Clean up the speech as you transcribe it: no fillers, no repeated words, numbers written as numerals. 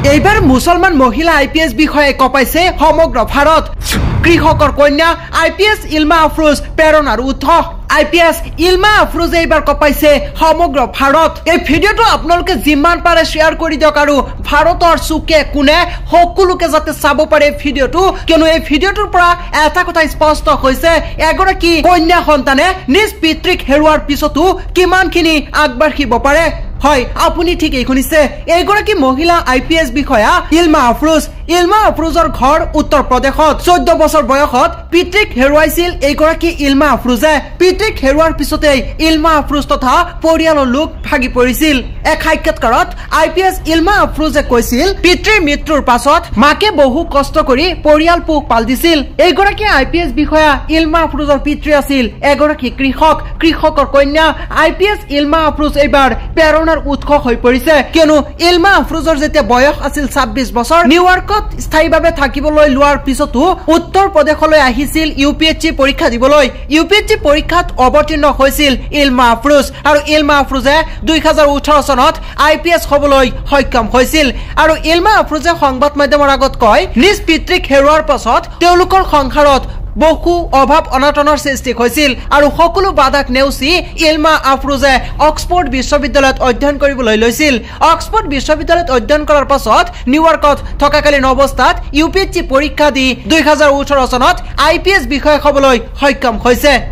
এইবাৰ মুছলমান মহিলা আইপিএছ বিষয়ে কপাইছে সমগ্ৰ ভাৰত কৃষকৰ কন্যা আইপিএছ ইলমা আফৰোজ প্ৰেৰণাৰ উৎস আইপিএছ ইলমা আফৰোজ এইবাৰ কপাইছে সমগ্ৰ ভাৰত এই ভিডিঅটো আপোনালোকে যিমান পাৰে শ্বেয়াৰ কৰি দিয়ক আৰু ভাৰতৰ চুকে কোনে সকলোকে যাতে চাব পাৰে ভিডিঅটো কিয়নো এই ভিডিঅটোৰ পৰা এটা কথা স্পষ্ট হৈছে এগৰাকী কন্যা সন্তানে নিজ পিতৃক হেৰুৱাৰ পিছতো কিমানখিনি আগবাঢ়িব পাৰে হয় আপুনি ঠিকই শুনিছে এইগৰাকী মহিলা আইপিএছ বিষয়া ইলমা আফৰোজৰ ঘৰ উত্তৰ প্ৰদেশত 14 বছৰ বয়সত পিতৃক হেৰুৱাইছিল এইগৰাকী ইলমা আফৰোজে পিতৃক হেৰুৱাৰ পিছতেই ইলমা আফৰোজ তথা পৰিয়ালৰ লোক ভাগি পৰিছিল এক সাক্ষাৎকাৰত আইপিএছ ইলমা আফৰোজে কৈছিল পিতৃৰ মৃত্যুৰ পাছত মাকে বহু কষ্ট কৰি পৰিয়াল পোহপাল দিছিল এইগৰাকী আইপিএছ বিষয়া ইলমা আফৰোজৰ পিতৃ আছিল এগৰাকী কৃষকৰ কন্যা আইপিএছ ইলমা আফৰোজ এইবাৰ প্ৰেৰণাৰ উৎস হৈ পৰিছে কিয়নো ইলমা আফৰোজৰ যেতিয়া বয়স আছিল 26 বছৰ নিউয়ৰ্কত স্থায়ীভাৱে থাকিবলৈ লোৱাৰ পিছতো উত্তৰ প্ৰদেশলৈ আহিছিল ইউপিএছচি পৰীক্ষা দিবলৈ ইউপিএছচি পৰীক্ষাত অৱতীৰ্ণ হৈছিল ইলমা আফৰোজ আৰু ইলমা আফৰোজে 2018 চনত আইপিএছ হ'বলৈ সক্ষম হৈছিল আৰু ইলমা আফৰোজে সংবাদ মাধ্যমৰ আগত কয় নিজ পিতৃক হেৰুৱাৰ পাছত তেওঁলোকৰ সংসাৰত বহু অভাৱ অনাটনৰ সৃষ্টি হৈছিল আৰু সকলো বাধাক নেওচি ইলমা আফৰোজে অক্সফোৰ্ড বিশ্ববিদ্যালয়ত অধ্যয়ন কৰিবলৈ লৈছিল অক্সফোৰ্ড বিশ্ববিদ্যালয়ত অধ্যয়ন কৰাৰ পাছত নিউয়ৰ্কত থকাকালীন অৱস্থাত ইউপিএছচি পৰীক্ষা দি 2018 চনত আইপিএছ বিষয়া হ'বলৈ সক্ষম হৈছে